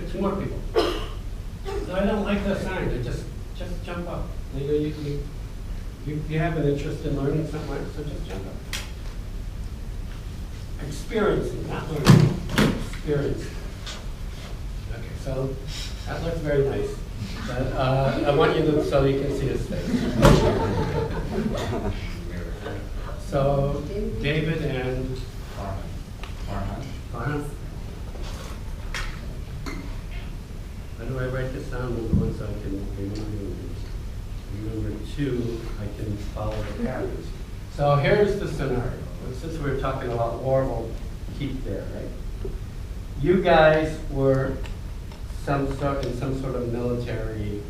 get two more people. So I don't like the signs, I just jump up. You have an interest in learning somewhere, so just jump up. Experiencing, not learning, experiencing. Okay, so that looks very nice. But I want you to, so you can see his face. So, David and Farhan. How do I write this down? Number one, so I can remember. Number two, I can follow the patterns. So here's the scenario. Since we're talking about war, we'll keep there, right? You guys were in some sort of military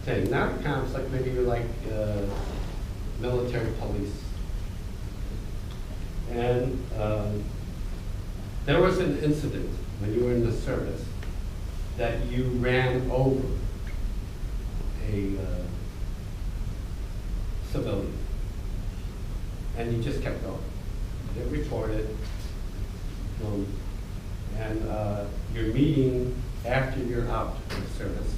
thing. Not conflict, maybe you're like military police. And there was an incident when you were in the service that you ran over a civilian. And you just kept going. You didn't report it. And you're meeting after you're out of service.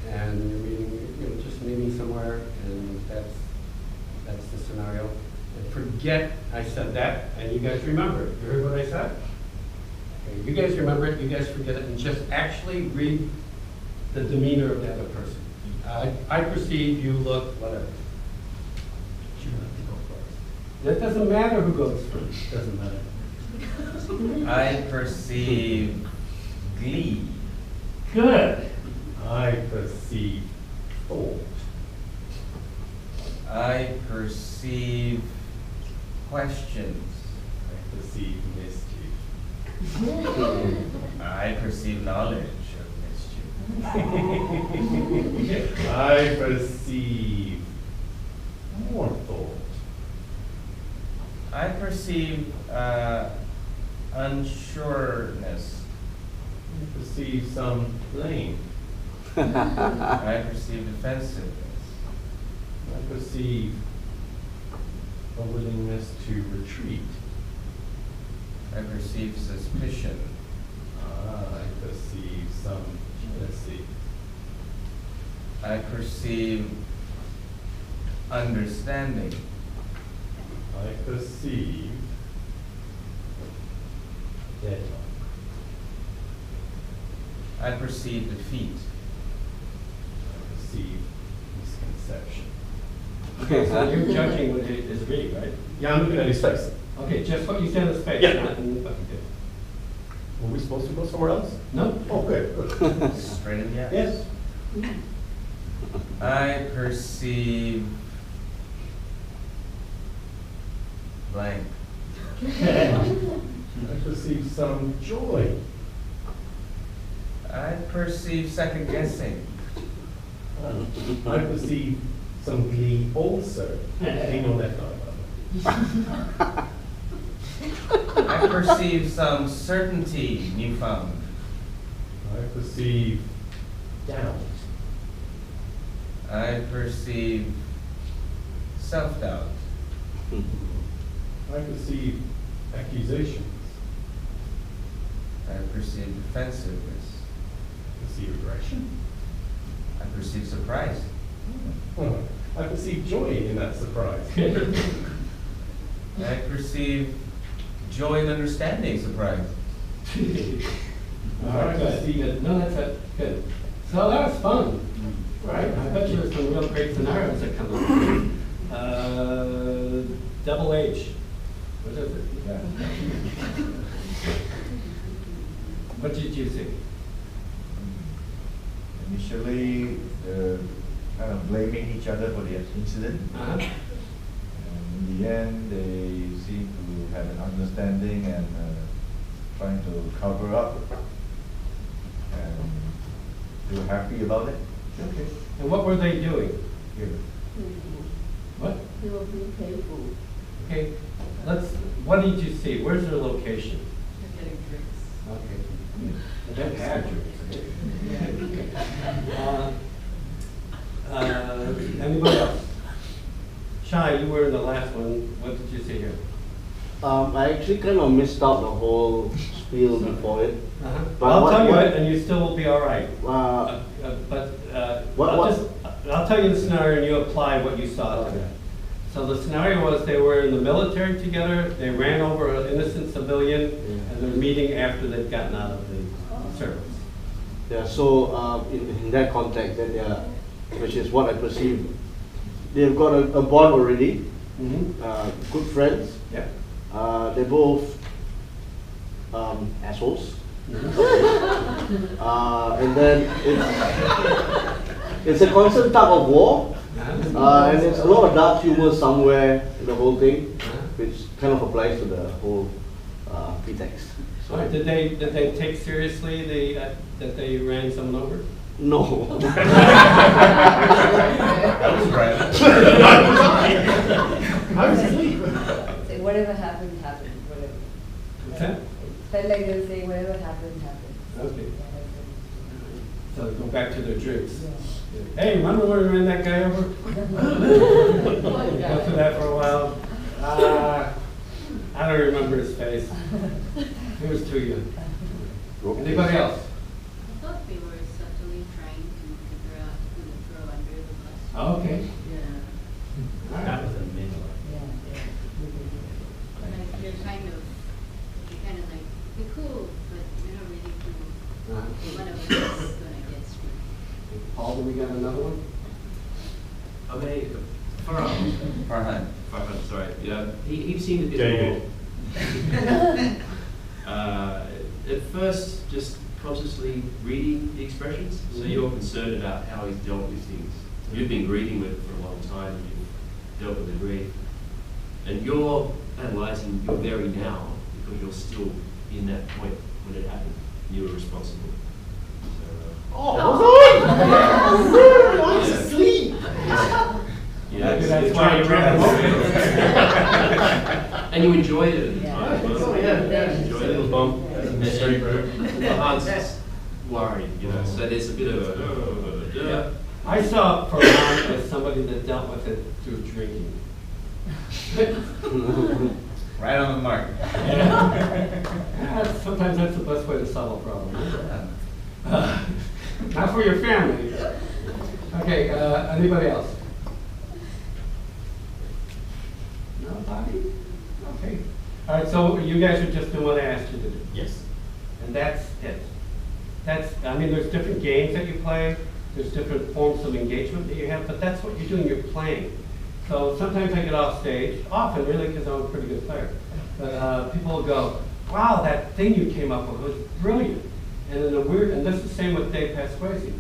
And you're meeting, just meeting somewhere, and that's the scenario. And forget I said that, and you guys remember it. You heard what I said? Okay, you guys remember it, you guys forget it, and just actually read the demeanor of the other person. I perceive, you look, whatever. You have to go first. That doesn't matter who goes first. Doesn't matter. I perceive glee. Good. I perceive thought. I perceive questions. I perceive mischief. I perceive knowledge of mischief. I perceive more thought. I perceive unsureness. I perceive some blame. I perceive defensiveness. I perceive a willingness to retreat. I perceive suspicion. I perceive some jealousy. I perceive understanding. I perceive deadlock. I perceive defeat. I perceive misconception. Okay, so you're judging what it is reading, right? Yeah, I'm looking at his face. Okay, just what you said in his face. Yeah. Not in what you did. Were we supposed to go somewhere else? No? Oh, good. Straight in the eyes. Yes. I perceive blank. I perceive some joy. I perceive second guessing. I perceive some glee also. Ain't no that thought. I perceive some certainty newfound. I perceive doubt. I perceive self-doubt. I perceive accusations. I perceive defensiveness. I perceive aggression. I perceive surprise. I perceive joy in that surprise. I perceive joy in understanding surprise. All right, good. No, that's it. Good. So that was fun, right? I bet you there's some real great scenarios that come up. Double H. What is it? Yeah. What did you see? Initially, kind of blaming each other for the incident. Uh-huh. And in the end, they seem to have an understanding and trying to cover up. And they were happy about it. Okay. And what were they doing here? What? They were being playful. Okay. What did you see? Where's their location? They're getting drinks. Okay. They had drinks. Anybody else? Shai, you were in the last one. What did you see here? I actually kind of missed out the whole spiel before it. But I'll what- tell you what- it, and you still will be all right. But I'll tell you the scenario, and you apply what you saw to that. So the scenario was they were in the military together, they ran over an innocent civilian, and they're meeting after they've gotten out of the service. Yeah, so in that context, then they are, which is what I perceive, they've got a bond already, good friends. Yeah. They're both assholes. And then it's a constant tug of war, and there's a lot of dark humor somewhere in the whole thing, which kind of applies to the whole pretext. All right, did they take seriously that they ran someone over? No. That was right. I was asleep. Say whatever happened, happened, whatever. What's that? Felt like they were saying whatever happened, happened. Okay. Yeah, that's So go back to their drinks. it. Hey, remember when we ran that guy over? Yeah. Go through that for a while. I don't remember his face. He was too young. Anybody else? I thought they were subtly trying to figure out who to throw under the bus. Okay. Yeah. That was a middle. Yeah. Like you're kind of like, you're cool, but you're not really cool. One of us is gonna get screwed. Paul, do we got another one? Okay, Farhan, sorry. Yeah, he seemed a bit David. more. At first, just consciously reading the expressions. So you're concerned about how he's dealt with things. You've been grieving with it for a long time. You've dealt with the grief, and you're analysing your very now because you're still in that point when it happened. You were responsible. So, I was asleep. yeah, Maybe that's why you ran him and you enjoyed it at the Yeah. time. Oh, yeah. Enjoyed Little it. bump. Mystery group. Hans worried, you know, so there's a bit of a, I saw Farhan as somebody that dealt with it through drinking. Right on the mark. Sometimes that's the best way to solve a problem. Not for your family. Okay, anybody else? Nobody? Okay. All right, so you guys are just doing what I asked you to do. Yes. And that's it. I mean, there's different games that you play, there's different forms of engagement that you have, but that's what you're doing, you're playing. So sometimes I get off stage, often really because I'm a pretty good player, but people will go, wow, that thing you came up with was brilliant. And in a weird, and this is the same with Dave Pasquesi,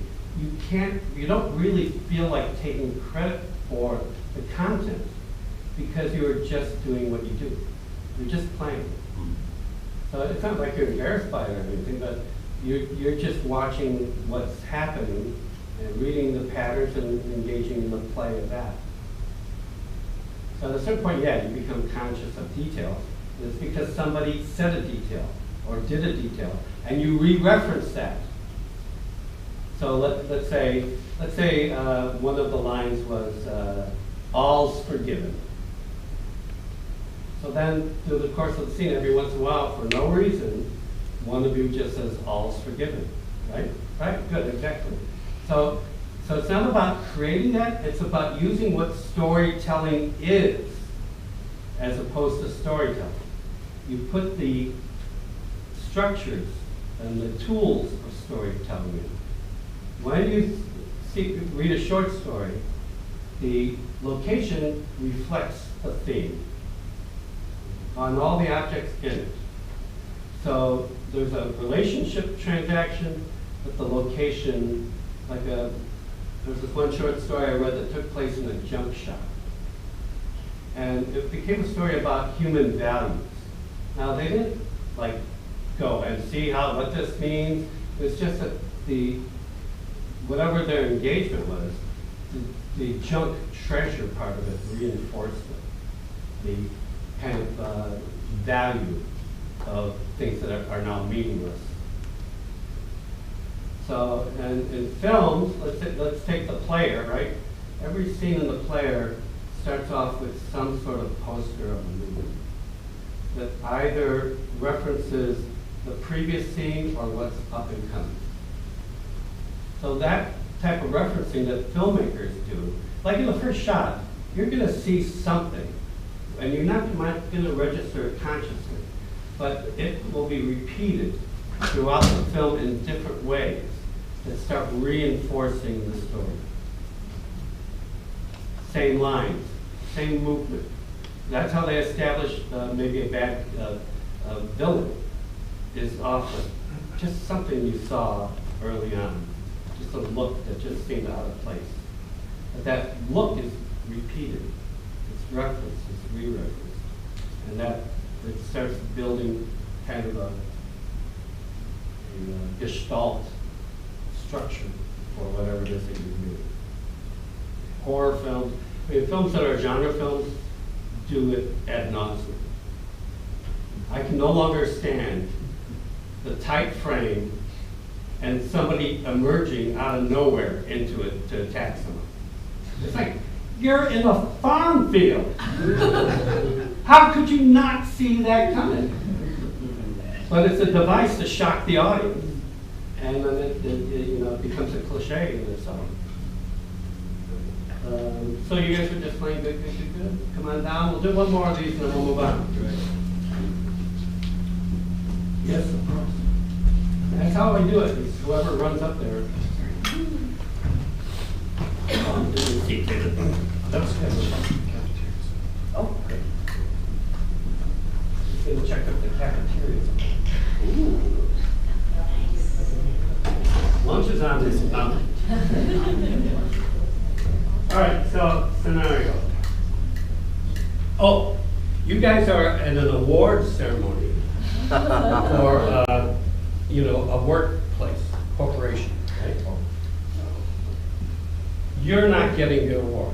you don't really feel like taking credit for the content because you were just doing what you do. You're just playing. So it's not like you're embarrassed by it or anything, but you're just watching what's happening and reading the patterns and engaging in the play of that. So at a certain point, yeah, you become conscious of details. It's because somebody said a detail or did a detail, and you re-reference that. So let's say one of the lines was, all's forgiven. So then, through the course of the scene, every once in a while, for no reason, one of you just says, all's forgiven, right? Right, good, exactly. So it's not about creating that, it's about using what storytelling is, as opposed to storytelling. You put the structures and the tools of storytelling in. When you read a short story, the location reflects the theme on all the objects in it. So there's a relationship transaction, but the location, there's this one short story I read that took place in a junk shop. And it became a story about human values. Now they didn't go and see what this means. It was just that whatever their engagement was, the junk treasure part of it reinforced it. The kind of value of things that are now meaningless. So, and in films, let's take The Player, right? Every scene in The Player starts off with some sort of poster of a movie. that either references the previous scene or what's up and coming. So that type of referencing that filmmakers do, like in the first shot, you're going to see something, and you're not going to register it consciously, but it will be repeated throughout the film in different ways that start reinforcing the story. Same lines, same movement. That's how they establish maybe a bad villain, is often just something you saw early on, just a look that just seemed out of place. But that look is repeated, it's referenced, it's re-referenced, and that it starts building kind of a gestalt structure for whatever it is that you're doing. Horror films, I mean, films that are genre films do it ad nauseum. I can no longer stand the tight frame and somebody emerging out of nowhere into it to attack someone. It's like, you're in a farm field. How could you not see that coming? But it's a device to shock the audience. And then it becomes a cliche in itself. So you guys are just playing good. Come on down. We'll do one more of these and then we'll move on. Yes, of course. That's how I do it. It's whoever runs up there. Oh, okay. Just gonna check up the cafeteria. Ooh. Lunch is on this mountain. All right, so scenario. Oh, you guys are at an awards ceremony for a workplace, corporation, right? You're not getting the award.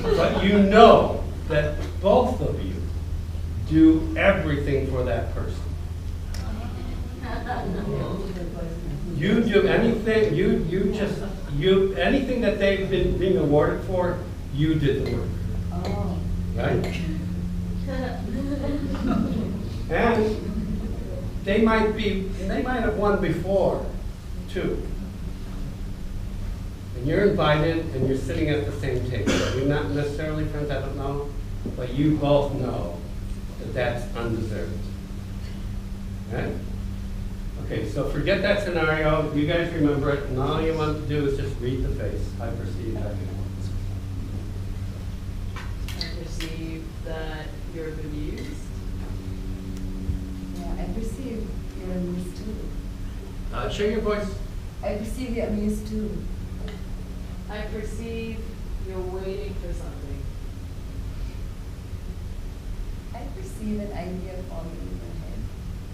But you know that both of you do everything for that person. You do anything, anything that they've been being awarded for, you did the work. Oh. Right? And they might have won before, too. And you're invited and you're sitting at the same table. You're not necessarily friends, I don't know, but you both know that that's undeserved. Right? Okay, so forget that scenario. You guys remember it, and all you want to do is just read the face. I perceive that. I perceive that you're bemused. Yeah, I perceive you're amused too. Share your voice. I perceive you're amused too. I perceive you're waiting for something. I perceive an idea forming in your head.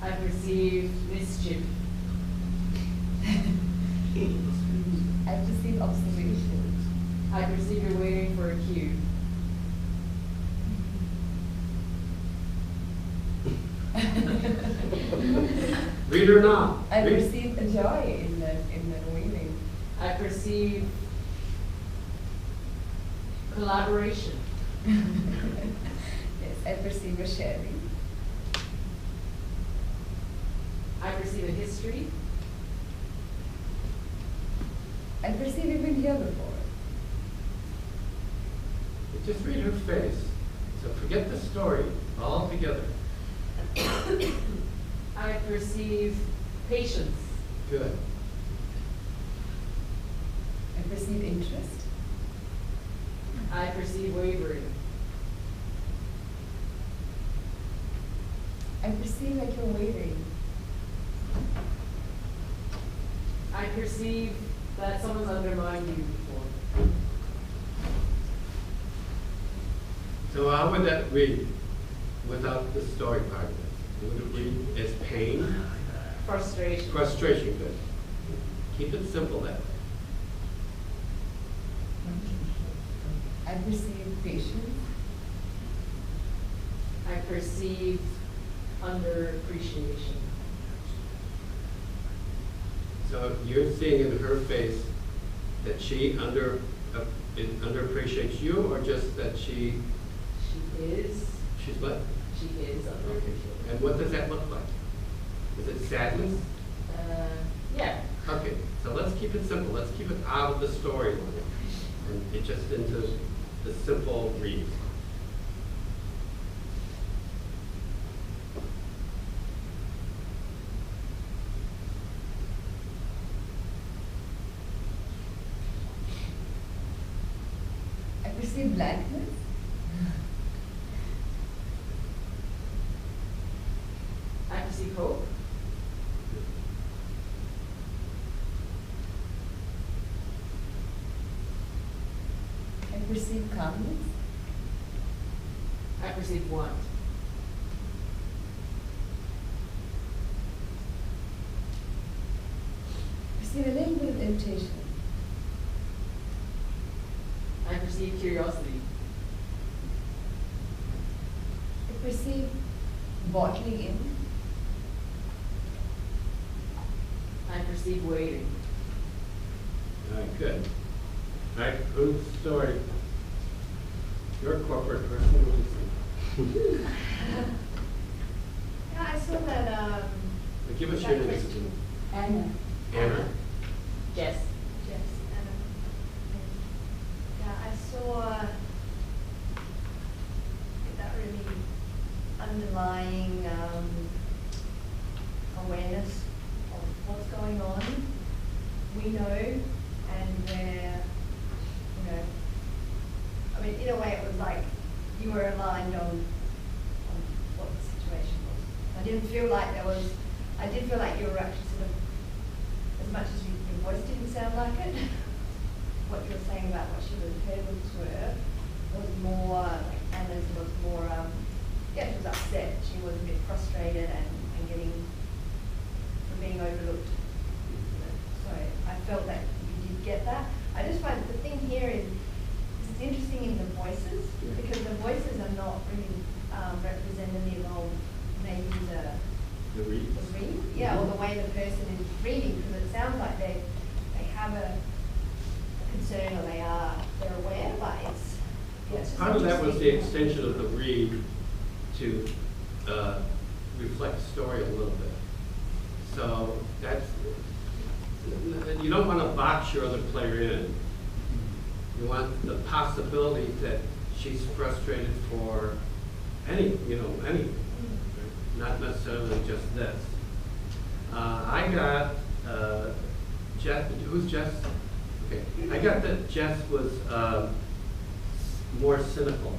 I perceive mischief. I perceive observation. I perceive you're waiting for a cue. Read her now. I Read. perceive a joy in the waiting. I perceive collaboration. Yes, I perceive a sharing. I perceive a history. I perceive you've been here before. Just read her face. So forget the story altogether. I perceive patience. Good. I perceive interest. I perceive wavering. I perceive like you're waiting. I perceive that someone's undermined you before. So how would that read without the story part of it? Would it read as pain? Frustration. Frustration, good. Keep it simple then. I perceive patience. I perceive underappreciation. So you're seeing in her face that she underappreciates you, or just that she She is. She's what? She is underappreciated. And what does that look like? Is it sadness? Yeah. Okay, so let's keep it simple. Let's keep it out of the storyline and get just into the simple read. I perceive blankness. I perceive hope. I perceive calmness. I perceive want. I perceive a little bit of irritation. I perceive curiosity. I perceive bottling in. I perceive waiting. All right, good. All right, who's the story? You're a corporate person, what do you think? Yeah, I saw that, Give us your name. Anna. Anna. Yes. yes, Anna. Yeah, I saw that really underlying awareness of what's going on. We know, and we're, you know, I mean, in a way it was like you were aligned on what the situation was. I didn't feel like there was, I did feel like you were actually sort of, as much as your voice didn't sound like it, what you were saying about what she was, her looks was more, like Anna's was more, yeah, she was upset. She was a bit frustrated and getting, from being overlooked. So I felt that you did get that. I just find the thing here is it's interesting in the voices, because the voices are not really representative of maybe The read. the read, yeah, or the way the person is reading, because it sounds like they have a concern, or they're aware, but it's, yeah, it's just Part of that was the interesting. extension of the read to reflect the story a little bit. So that's, you don't want to box your other player in. You want the possibility that she's frustrated for anything, not necessarily just this. I got Jess. Who's Jess? Okay, I got that Jess was more cynical.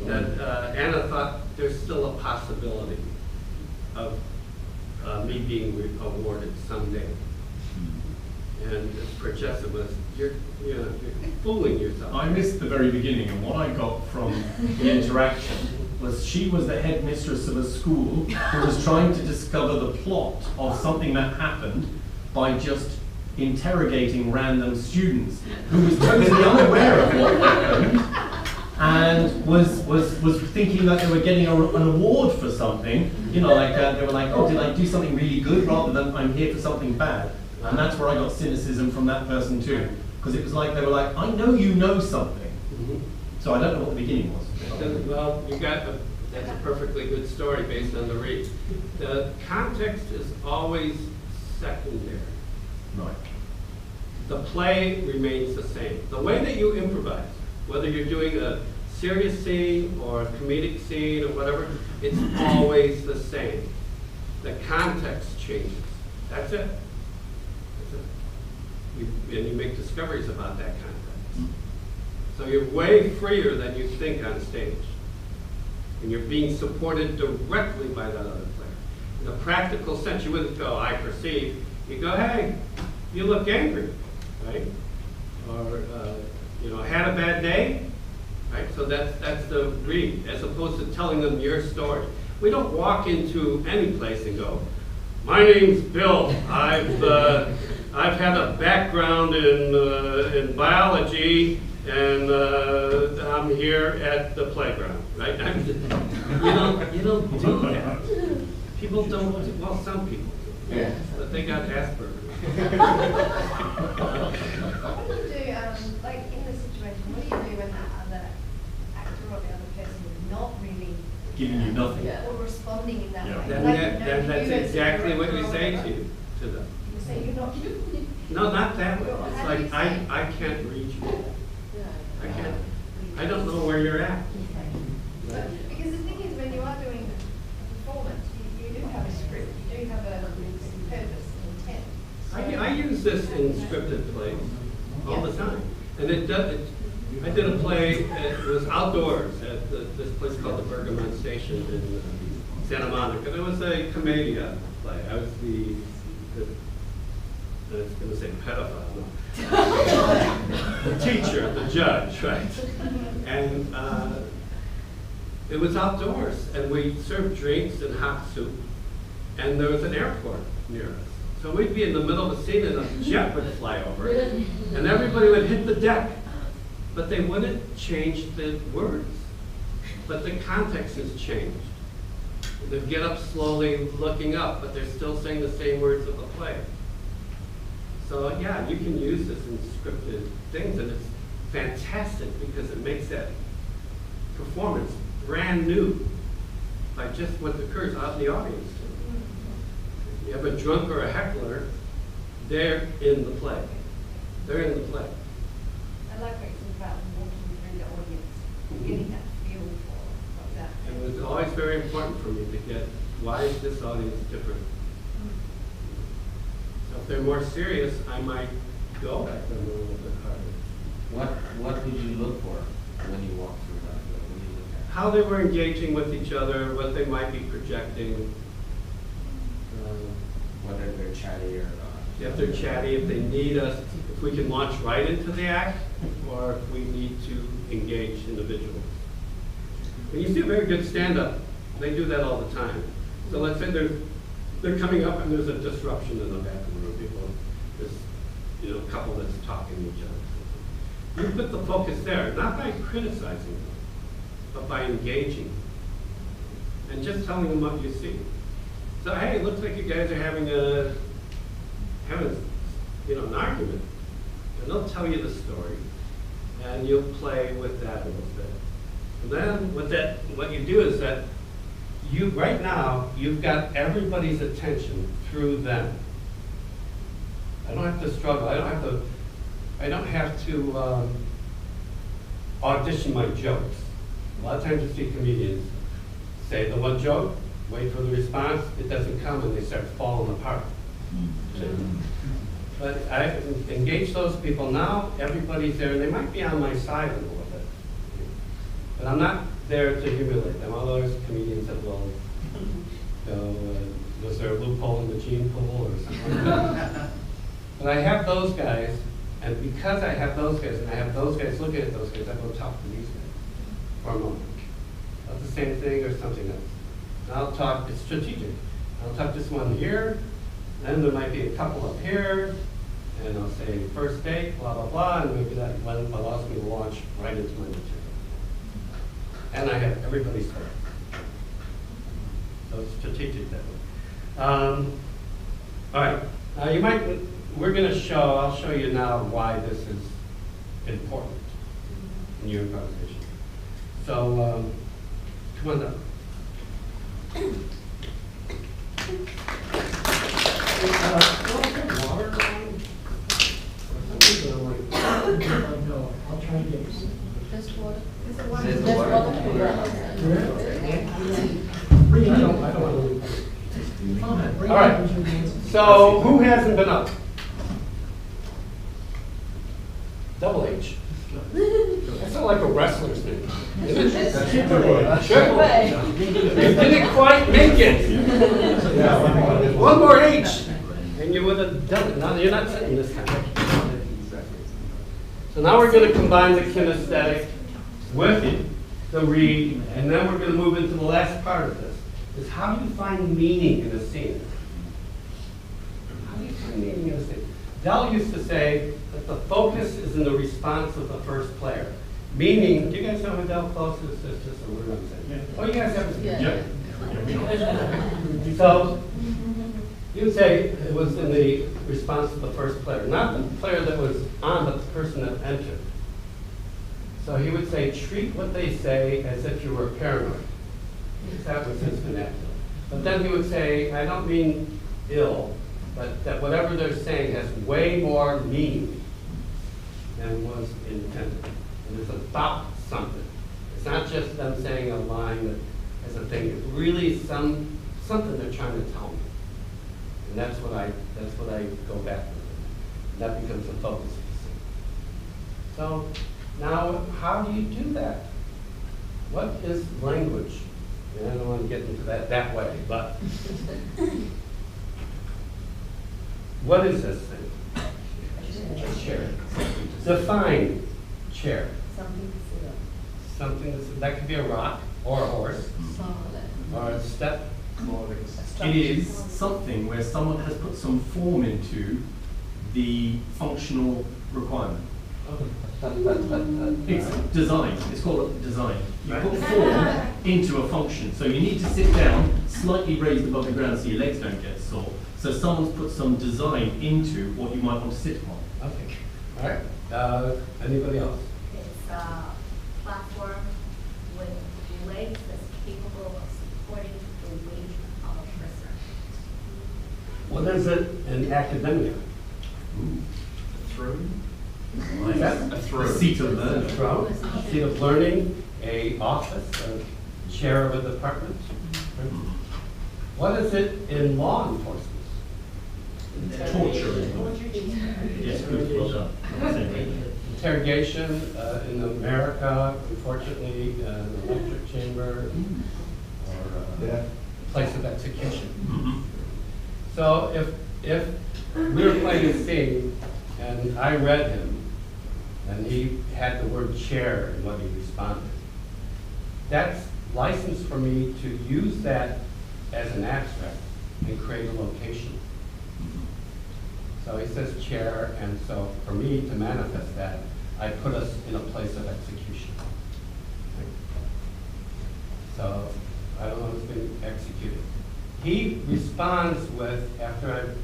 That Anna thought there's still a possibility of me being awarded someday. And for Jess, it was you're fooling yourself. I missed the very beginning, and what I got from the interaction was she was the headmistress of a school who was trying to discover the plot of something that happened by just interrogating random students who was totally unaware of what happened and was thinking that they were getting an award for something. You know, like they were like, oh, did I do something really good rather than I'm here for something bad? And that's where I got cynicism from that person too. Because it was like, they were like, I know you know something. So I don't know what the beginning was. Well, that's a perfectly good story based on the read. The context is always secondary. Right. The play remains the same. The way that you improvise, whether you're doing a serious scene or a comedic scene or whatever, it's always the same. The context changes. That's it. And you make discoveries about that context. So you're way freer than you think on stage. And you're being supported directly by that other player. In a practical sense, you wouldn't go, I perceive. You go, hey, you look angry, right? Or, had a bad day, right? So that's the read, as opposed to telling them your story. We don't walk into any place and go, my name's Bill. I've had a background in biology, and I'm here at the playground, right? You don't do that. People don't. Well, some people do, Yeah. but they got Asperger's. What do you do, like in this situation, what do you do when that other actor or the giving you nothing. Yeah. Or responding in that Yeah. way. Then Like, that, you know, then that's you as a exactly what you director or say whatever, to them. You say you're not you. No, not that way. Well, It's how do you like, say? I can't read you. I can't, I don't know But- where you're at. Because the thing is, when you are doing a performance, you do have a script, you do have a purpose, an intent. I use this in scripted plays all the time. And I did a play, it was outdoors at this place called the Bergamot Station in Santa Monica. It was a commedia play. I was I was going to say pedophile, no. The teacher, the judge, right? And it was outdoors, and we served drinks and hot soup, and there was an airport near us. So we'd be in the middle of a scene and a jet would fly over, and everybody would hit the deck, but they wouldn't change the words. But the context has changed. They'd get up slowly, looking up, but they're still saying the same words of the play. So yeah, you can use this in scripted things, and it's fantastic because it makes that performance brand new by just what occurs out in the audience. If you have a drunk or a heckler, they're in the play. They're in the play. I like what you talk about walking through the audience, getting that feel for that. It was always very important for me to get, why is this audience different? So if they're more serious, I might go at them a little bit harder. What did you look for when you walked through that? What did you look at? How they were engaging with each other, what they might be projecting. Whether they're chatty or not. If they're chatty, if they need us, if we can launch right into the act, or if we need to engage individuals. When you see a very good stand-up, they do that all the time. So let's say they're coming up and there's a disruption in the bathroom room. People, there's a couple that's talking to each other. You put the focus there, not by criticizing them, but by engaging and just telling them what you see. So hey, it looks like you guys are having an argument, and they'll tell you the story, and you'll play with that a little bit. And then what you do is that right now you've got everybody's attention through them. I don't have to struggle. I don't have to audition my jokes. A lot of times you see comedians say the one joke, wait for the response, it doesn't come, and they start falling apart. But I engage those people now, everybody's there, and they might be on my side a little bit. But I'm not there to humiliate them, although there's comedians that will go, was there a loophole in the gene pool or something like that? But I have those guys, and because I have those guys, and I have those guys looking at those guys, I go talk to these guys for a moment. About the same thing or something else. And I'll talk, it's strategic. I'll talk this one here, then there might be a couple up here, and I'll say first date, blah, blah, blah, and maybe that one allows me to launch right into my material. And I have everybody's there. So it's strategic that way. All right, I'll show you now why this is important in your improvisation. So, come on up. Water line? No, I'll try to get some. Just water. Says Just water. Bring it I in. don't want to leave. Fine, bring All it right. in. So, who hasn't been up? Double H. That's not like a wrestler's name. Is it? Triple H. You didn't quite make it. One more H, and you would have done it. No, you're not sitting this time. So now we're going to combine the kinesthetic with the read, and then we're going to move into the last part of this. Is how do you find meaning in a scene? How do you find meaning in a scene? Dell used to say that the focus is in the response of the first player. Meaning, do you guys know who Del Close is? It's just a word I'm saying. Oh, you guys have Yeah. So, you would say it was in the response of the first player. Not the player that was on, but the person that entered. So he would say, treat what they say as if you were paranoid. That was his vernacular. But then he would say, I don't mean ill, but that whatever they're saying has way more meaning than was intended. And it's about something. It's not just them saying a line that has a thing. It's really something they're trying to tell me. And that's what I go back with. And that becomes the focus of the scene. So now, how do you do that? What is language? And I don't want to get into that way, but what is this thing? A chair. Define chair. Something to sit on. Something that could be a rock or a horse or a step. It is something where someone has put some form into the functional requirement. It's design. It's called design. You put form into a function. So you need to sit down, slightly raised above the ground so your legs don't get sore. So someone's put some design into what you might want to sit on. Okay. All right. Anybody else? It's a platform with legs that's capable of supporting the weight of a person. What is it in academia? Throne? Yes. A throne. A seat of A learning. throne, a seat of learning, a office, a chair of a department. What is it in law enforcement? Torture. Yes, good. Well done. Interrogation in America, unfortunately, an electric chamber or a place of execution. So if we were playing a scene and I read him and he had the word chair in what he responded, that's license for me to use that as an abstract and create a location. So he says chair, and so for me to manifest that, I put us in a place of execution. So I don't know who's been executed. He responds with, after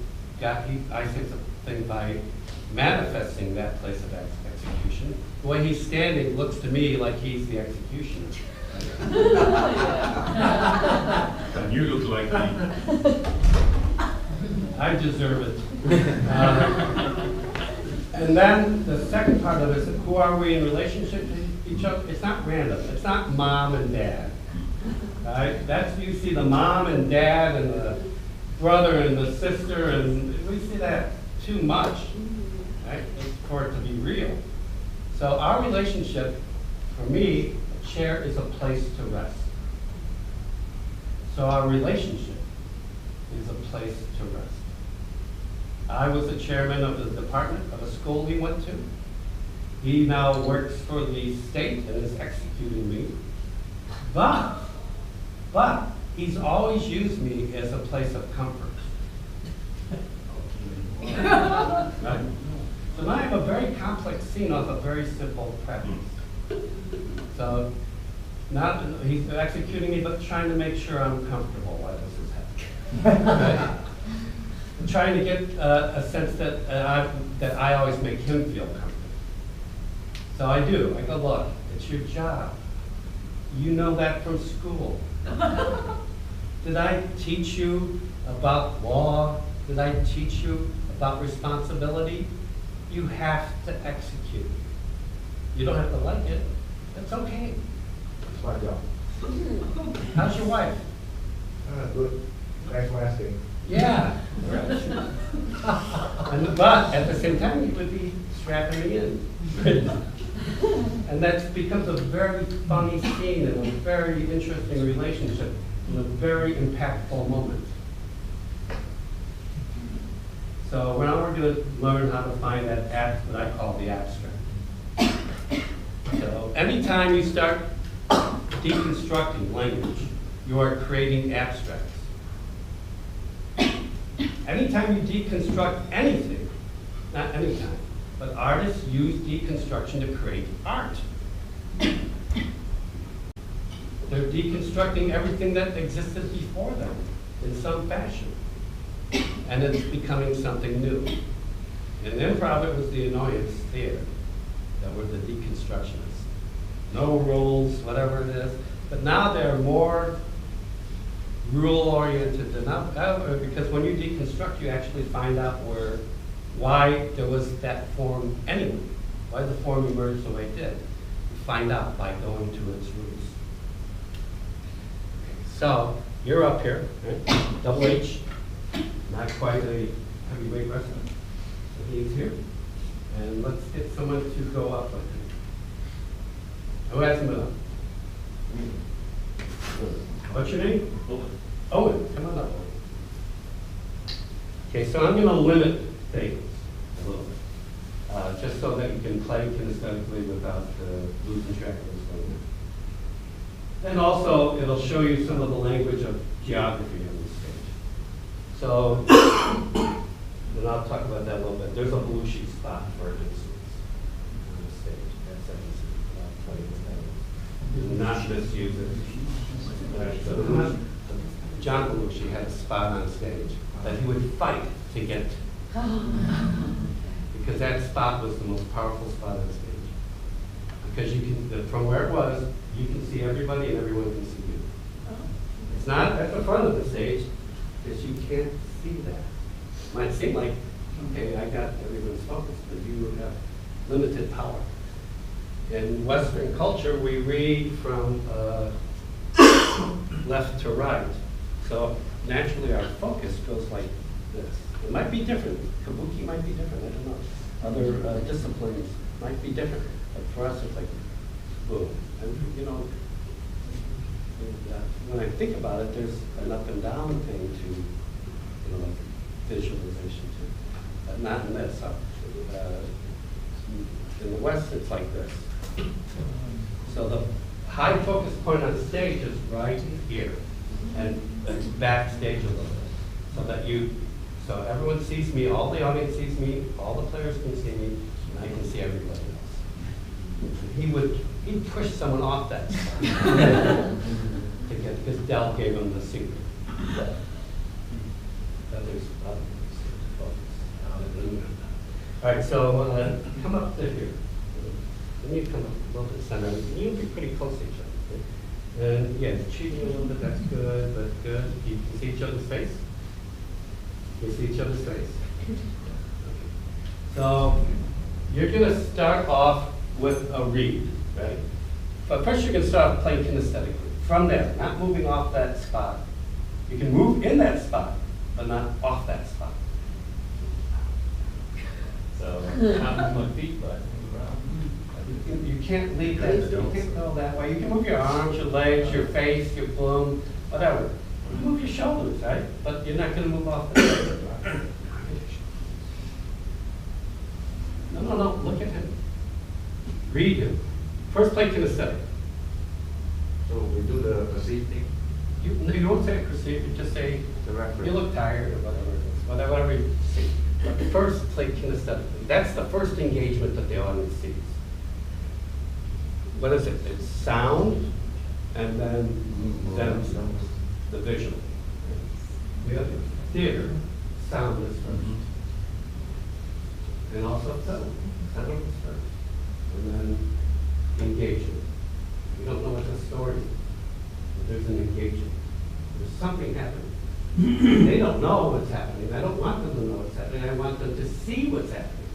I say something by manifesting that place of execution, the way he's standing looks to me like he's the executioner. And you look like me. I deserve it. And then the second part of it is, who are we in relationship to each other? It's not random. It's not mom and dad. Right? That's, you see the mom and dad and the brother and the sister, and we see that too much, right? It's for it to be real. So our relationship, for me, a chair is a place to rest. So our relationship is a place to rest. I was the chairman of the department of a school he went to. He now works for the state and is executing me. But he's always used me as a place of comfort. Right? So now I have a very complex scene off a very simple premise. So he's executing me, but trying to make sure I'm comfortable while this is happening. Right? Trying to get a sense that I always make him feel comfortable. So I do. I go, look, it's your job. You know that from school. Did I teach you about law? Did I teach you about responsibility? You have to execute. You don't have to like it. That's okay. That's my job. How's your wife? Good. Thanks for asking. Yeah. Right. But at the same time, you would be strapping me in. And that becomes a very funny scene and a very interesting relationship in a very impactful moment. So now we're going to learn how to find that what I call the abstract. So anytime you start deconstructing language, you are creating abstracts. Anytime you deconstruct anything, not anytime, but artists use deconstruction to create art. They're deconstructing everything that existed before them in some fashion. And it's becoming something new. In improv, it was the annoyance theater that were the deconstructionists. No rules, whatever it is. But now there are more rule-oriented, because when you deconstruct, you actually find out why there was that form anyway, why the form emerged the way it did. You find out by going to its roots. So, you're up here, right? Double H, not quite a heavyweight wrestler. So he's here. And let's get someone to go up with him. Who has him up? What's your name? Owen, come on up. Okay, so I'm going to limit things a little bit, just so that you can play kinesthetically without losing track of what's going on. And also, it'll show you some of the language of geography on this stage. So, and I'll talk about that a little bit. There's a Belushi spot, for instance, on the stage. That's I'll tell you what that is. Do not misuse it. Right, so John Belushi had a spot on stage that he would fight to get, because that spot was the most powerful spot on stage. Because you can, from where it was, you can see everybody and everyone can see you. It's not at the front of the stage, because you can't see that. It might seem like, okay, I got everyone's focus, but you have limited power. In Western culture, we read from left to right. So naturally our focus goes like this. It might be different. Kabuki might be different, I don't know. Other disciplines might be different. But for us it's like, boom. And you know, when I think about it, there's an up and down thing to, you know, like visualization too. But not in this. In the West it's like this. So the high focus point on stage is right here, and backstage a little bit, so everyone sees me, all the audience sees me, all the players can see me, and I can see everybody else. He'd push someone off that spot to get, because Dell gave him the secret. That there's focus. All right, so come up to here. Then you come up a little bit center. You'll be pretty close to each other. Okay? And yeah, cheating a little bit, that's good, but good. You can see each other's face? You see each other's face? Okay. So you're going to start off with a read, right? But first you're going to start playing kinesthetically. From there, not moving off that spot. You can move in that spot, but not off that spot. So not move my feet, but move around. You can't leave that, you can't go that way. You can move your arms, your legs, your face, your bloom, whatever. You move your shoulders, right? But you're not going to move off the shoulder. No, look at him. Read him. First play kinesthetic. So we do the perceived thing? You don't say perceive, you just say, you look tired or whatever it is, whatever you see. But first play kinesthetically. That's the first engagement that the audience sees. What is it? It's sound, and then the visual. The other theater, sound is first. And also sound is first. And then engagement. We don't know what the story is, but there's an engagement. There's something happening. They don't know what's happening. I don't want them to know what's happening. I want them to see what's happening.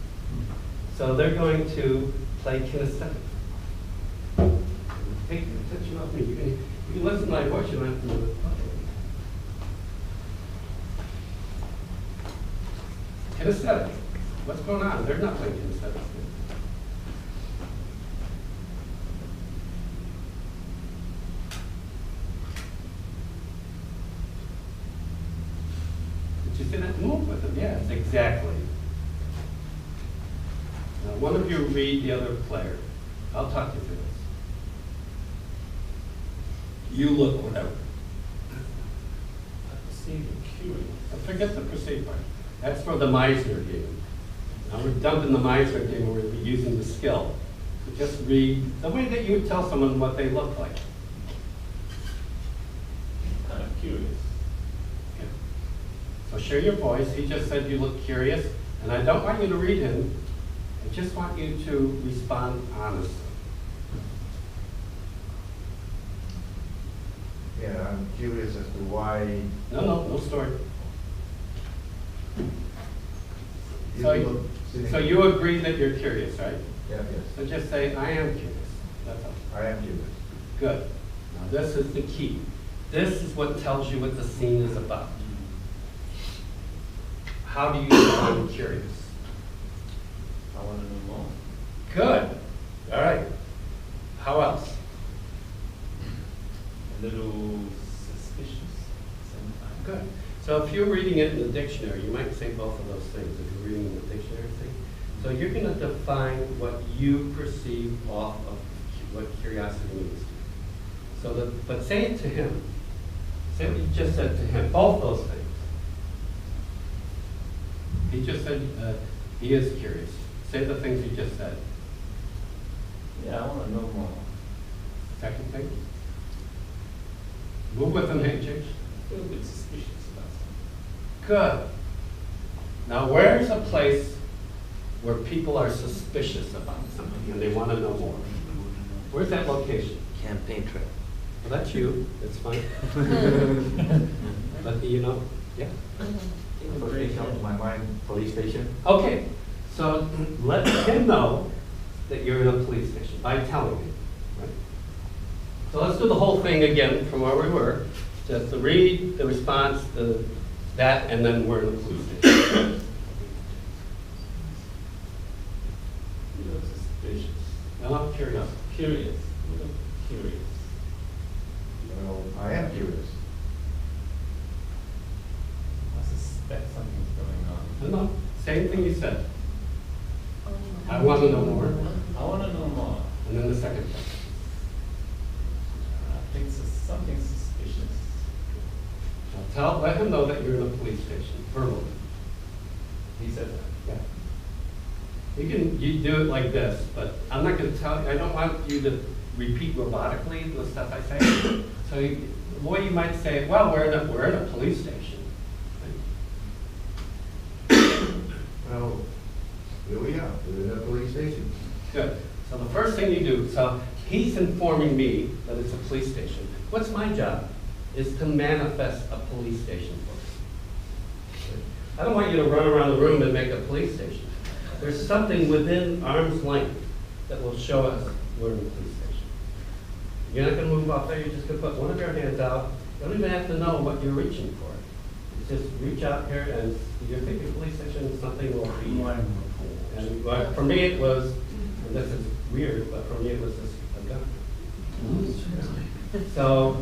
So they're going to play kinesthetic. Take attention off me. You can listen to my voice, you don't have to know what's happening. Kinesthetic. What's going on? They're not playing kinesthetic. Did you see that? Move with them. Yes, exactly. Now, one of you read the other player. I'll talk you through this. You look whatever. Forget the perceived part. That's for the Meisner game. Now we're dumping the Meisner game where we're using the skill. So just read the way that you would tell someone what they look like. Kind of curious. Okay. So share your voice. He just said you look curious, and I don't want you to read him. I just want you to respond honestly. Yeah, I'm curious as to why. No story. you So, look you- cynical. so you agree that you're curious, right? Yeah, So yes, just say, I am curious. That's all. I am curious. Good. Now this is the key. This is what tells you what the scene is about. How do you become curious? I want to know more. Good. All right. How else? A little suspicious at the same time. Good. So if you're reading it in the dictionary, you might say both of those things if you're reading the dictionary thing. So you're going to define what you perceive off of what curiosity means. So that, but say it to him. Say what you just said to him. Both those things. He just said he is curious. Say the things you just said. Yeah, I want to know more. Second thing. Move with him, handshakes. I feel a bit suspicious about something. Good. Now, where's a place where people are suspicious about something and they want to know more? Where's that location? Campaign trail. Well, that's you. That's fine. But you know, yeah. First thing comes to my mind, police station. Okay. So let him know that you're in a police station by telling him. Right? So let's do the whole thing again from where we were. Just to read the response, that, and then we're in a police station. You know, suspicious. Well, I'm curious. Curious. A little curious. Well, I am curious. I suspect something's going on. No, same thing you said. I want to know more. I want to know more. And then the second thing. I think something suspicious. Now let him know that you're in a police station, verbally. He said that. Yeah. You do it like this, but I'm not going to tell you, I don't want you to repeat robotically the stuff I say. So the way you might say it, well, we're in a police station. Well, here we are, we're in a police station. Good. So the first thing you do, so he's informing me that it's a police station. What's my job? Is to manifest a police station for us. I don't want you to run around the room and make a police station. There's something within arm's length that will show us we're in a police station. You're not going to move off there, you're just going to put one of your hands out. You don't even have to know what you're reaching for. You just reach out here and you're thinking police station, something will be. And for me it was, and this is weird, but for me it was just a gun. So,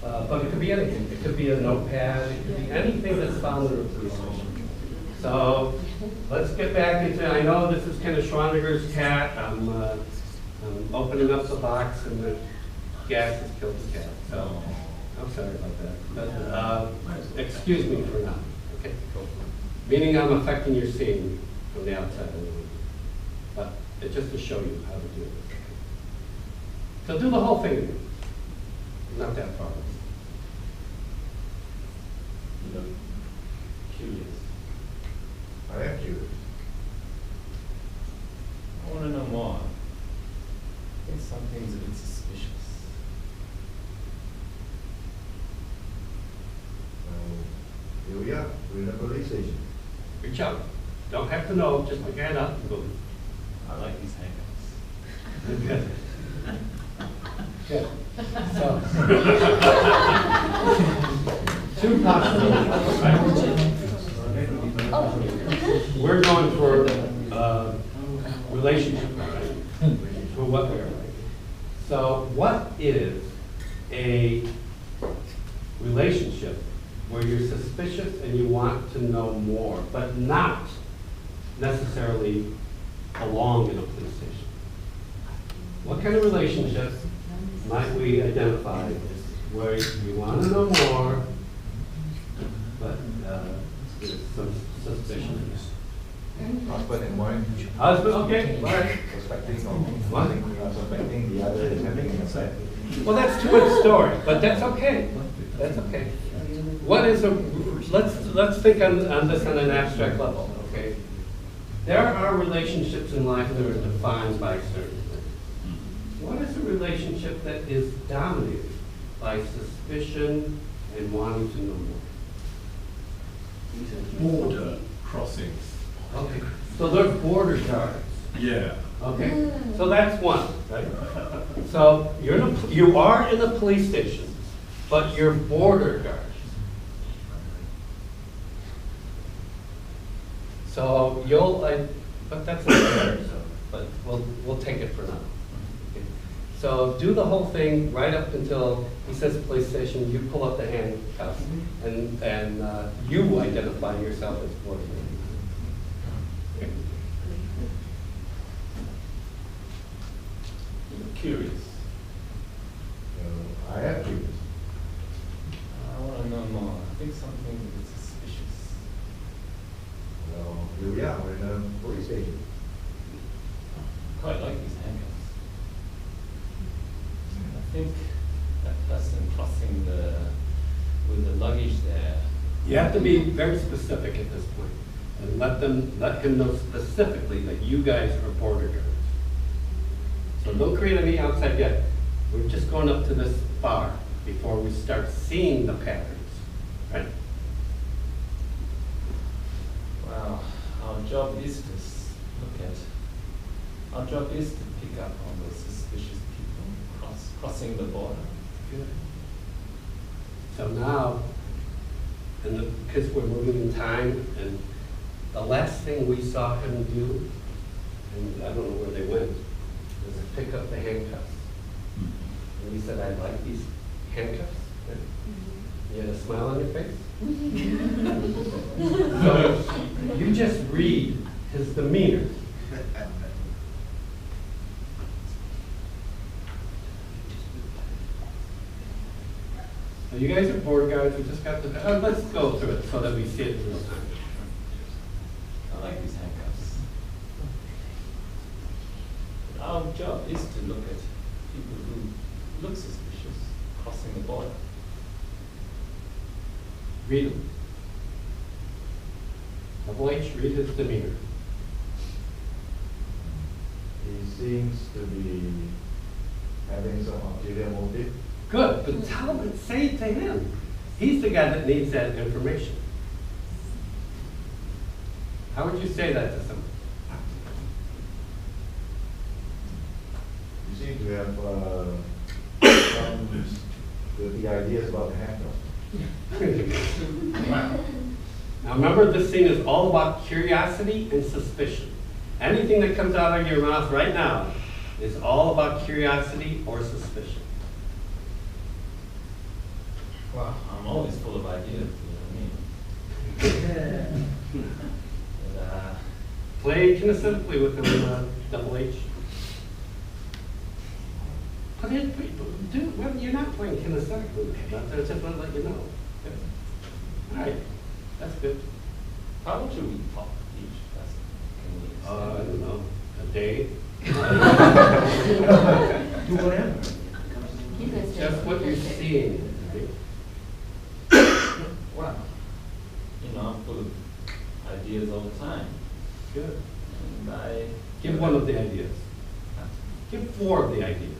but it could be anything. It could be a notepad, it could be anything that's found in a police station. So let's get back into, I know this is kind of Schrodinger's cat. I'm opening up the box and the gas has killed the cat. So I'm sorry about that. But excuse me for now. Okay. Meaning I'm affecting your scene from the outside. But it's just to show you how to do it. So do the whole thing again. Not that far. You look curious. I am curious. I want to know more. I think something's a bit suspicious. Here we are, we're in a police station. Reach out. Don't have to know, just put your hand up and go. I like these hangouts. Good. Good. So. Two possibilities. We're going for relationship, right? For what we are like. So what is a relationship where you're suspicious and you want to know more, but not necessarily belong in a police station? What kind of relationship might we identify where you want to know more, but there's some suspicion? Husband and wife. Husband, okay, all right. Suspecting the other is having an affair. Well, that's too much story, but that's okay. That's okay. What is a, let's think on this on an abstract level, okay? There are relationships in life that are defined by certain things. What is a relationship that is dominated by suspicion and wanting to know more. Border crossings. Okay, so they're border guards. Yeah. Okay, so that's one, right? So you are in a police station, but you're border guards. So you'll, but that's not fair, so, but we'll take it for now. Okay. So do the whole thing right up until he says police station, you pull up the handcuffs, and you identify yourself as border guard. Curious. I have curious. I want to know more. I think something is suspicious. Well, here we are, we're in a police station. I quite like these handcuffs. I think that person crossing with the luggage there. You have to be very specific at this point, and let him know specifically that you guys are border guards. So don't create any outside yet. We're just going up to this bar before we start seeing the patterns, right? Well, our job is to our job is to pick up on those suspicious people crossing the border. Good. So now, because we're moving in time, and the last thing we saw him do, and I don't know where they went, was to pick up the handcuffs. And he said, I like these handcuffs. You had a smile on your face? So you just read his demeanor. So you guys are bored guys, we just got to, let's go through it so that we see it in real time. I like these handcuffs. Our job is to look at people who look suspicious crossing the border. Read him. Double H, read his demeanor. He seems to be having some ulterior motive. Good, but tell him, say it to him. He's the guy that needs that information. How would you say that to someone? You seem to have some dirty ideas about the handcuffs. Now remember, this scene is all about curiosity and suspicion. Anything that comes out of your mouth right now is all about curiosity or suspicion. Wow, I'm always full of ideas, you know what I mean? But, Play kinesthetically with him, Double H. Put it, dude, well, you're not playing kinesthetically with him, but I just want to let you know. Good. All right, that's good. how long should we talk each person? Can we I don't know, a day? Do whatever. Just what you're seeing. Wow. You know, I'm full of ideas all the time. Good. And I Give one of the ideas. Give 4 of the ideas.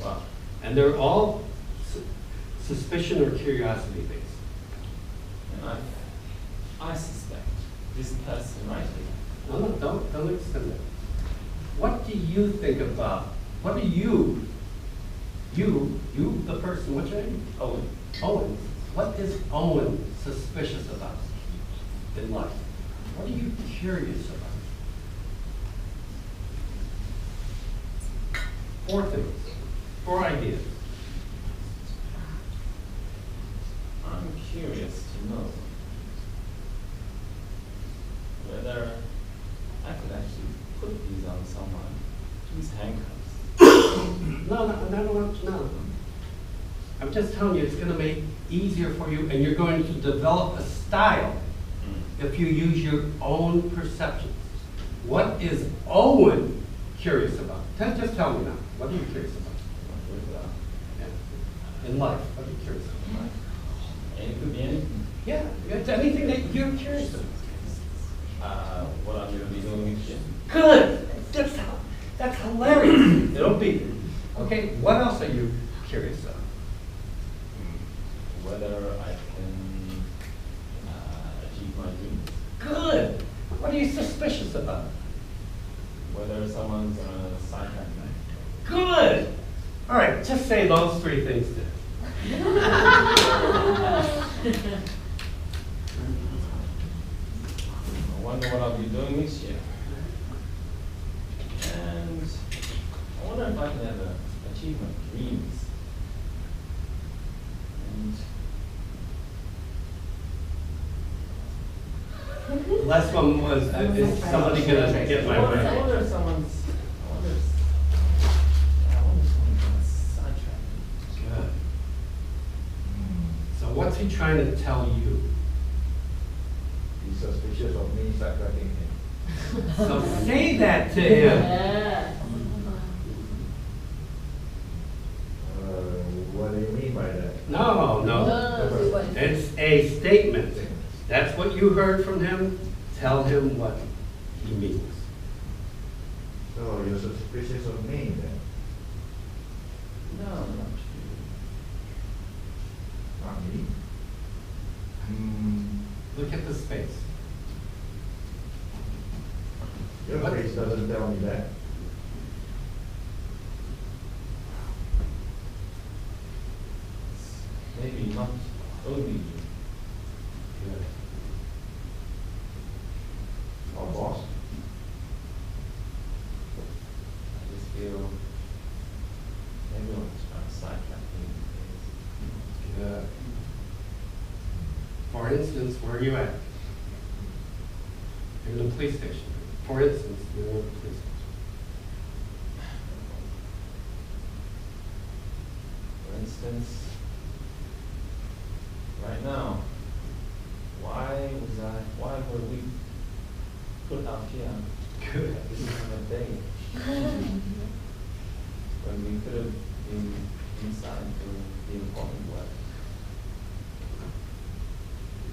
Wow. And they're all suspicion or curiosity based. And I suspect this person right here. No, don't extend it. What do you think about, what do you, the person, what's your name? Owen. Owen. What is Owen suspicious about in life? What are you curious about? 4 things, 4 ideas. I'm curious to know whether I could actually put these on someone, these handcuffs. No, I don't want to know. I'm just telling you, it's going to make it easier for you, and you're going to develop a style if you use your own perceptions. What is Owen curious about? Just tell me now. What are you curious about? Yeah. In life, what are you curious about? And it could be anything. Yeah, it's anything that you're curious about. What I'm going to be doing next year. Good. That's hilarious. It'll be. Okay, what else are you curious of? whether I can achieve my dreams. Good. What are you suspicious about? Whether someone's gonna sidetrack me. Good. All right, just say those three things then. I wonder what I'll be doing this year. And I wonder if I can ever achieve my dreams. And Last one was, is somebody gonna get my I way? wonder if someone's gonna sidetrack me. Good. So what's he trying to tell you? He's suspicious of me sidetracking him. So say that to him. Yeah. What do you mean by that? No, no. It's a statement. That's what you heard from him. Tell him what he means. So you're suspicious of me then? No, not Not me? Look at the space. Your What? face doesn't tell me that. maybe not only you. Our boss? I just feel everyone's trying to sidetrack me. Good. For instance, where are you at? You're in the police station. For instance, you're in the police station. For instance, right now, why were we put out here Good. at this time of day? When we could have been inside doing the important work.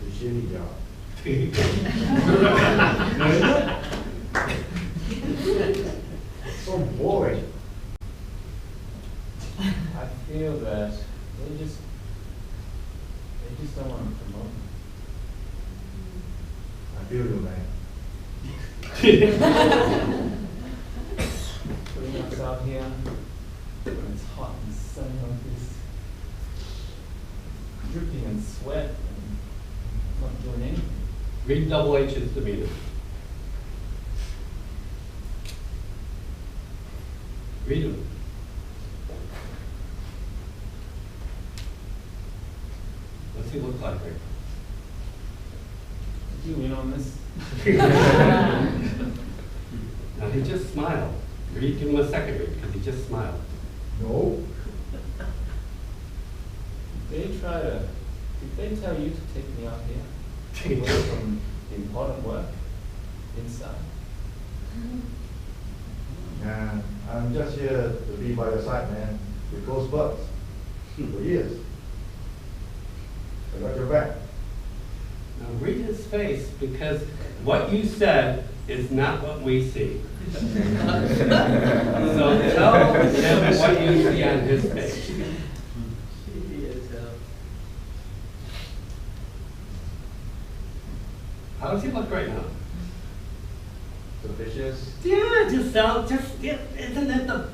The shitty job. So boring. I feel that they just don't want to promote me. I feel you, man. Putting us out here when it's hot and sunny like this, dripping in sweat and not doing anything. Read double H's demeanor. Read them. What's he look like right Did you in on this? now? He just smiled. Read, give him a second read, because he just smiled. No. Did they tell you to take me out here? Away from the important work inside? Nah, I'm just here to be by your side, man. With those bugs. For years. I got your back. Now read his face, because what you said is not what we see. So tell him what you see on his face. How does he look right now? Suspicious. Yeah, isn't it the...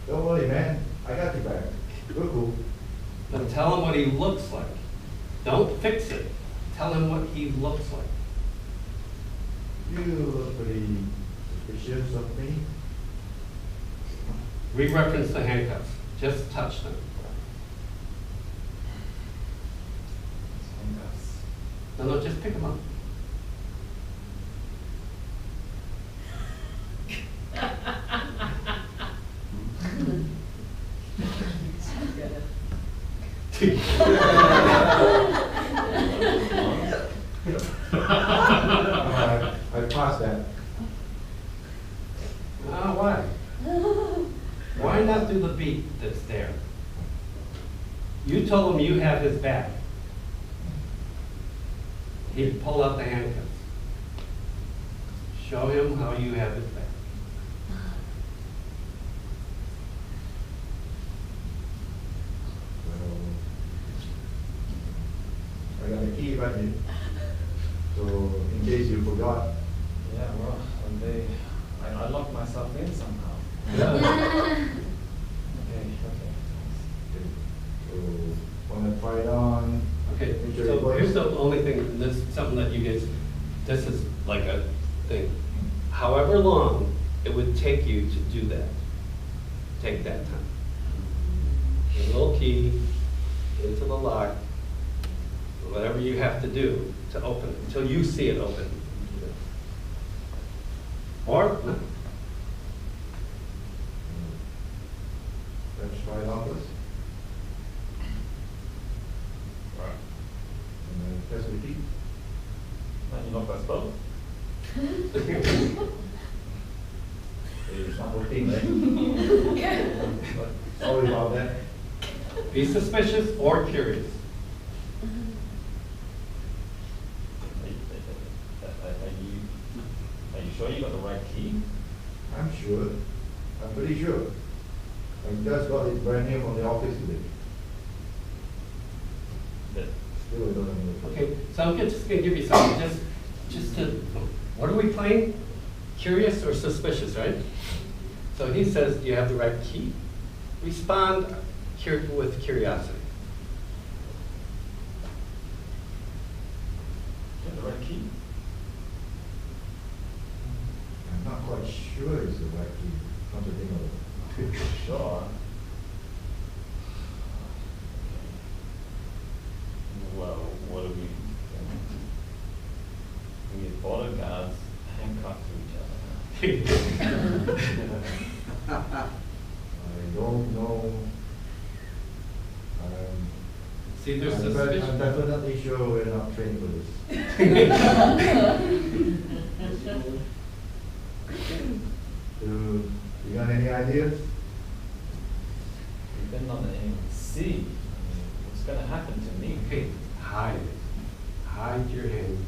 Don't worry, man. I got your back. You're cool. But tell him what he looks like. Don't fix it. Tell him what he looks like. You look pretty suspicious of me. Re-reference the handcuffs. Just touch them. No, just pick them up. I passed that. Why? Why not do the beat that's there? You told him you have his back. He'd pull out the handcuffs. Show him how you have his back. keep me. So in case you forgot. Yeah, well, I locked myself in somehow. Yeah. Okay. So wanna try it on? Okay, Make sure it so works. here's the only thing, this is something that you guys, this is like a thing. However long it would take you to do that, take that time. A little key into the lock, whatever you have to do to open it, until you see it open. Or, no. Let's try it on first. And then press the key. And you lock us both? It's not working, right? Sorry about that. Be suspicious or curious. Are you sure you got the right key? I'm sure. I'm pretty sure. I just got it brand new from the office today. That Still, I don't know. Okay, so I'm just gonna give you something, just to, what are we playing? Curious or suspicious, right? So he says, do you have the right key? Respond with curiosity. you got the right key? I'm not quite sure it's the right key. Come to think of it. Sure. Well, what do we? We get bodyguards handcuffed to each other. I don't know. See, there's I'm suspicion. definitely sure we're not trained for this. You got any ideas? We've been on the MC. I mean, what's gonna happen to me? Okay, hide. Hide your hands.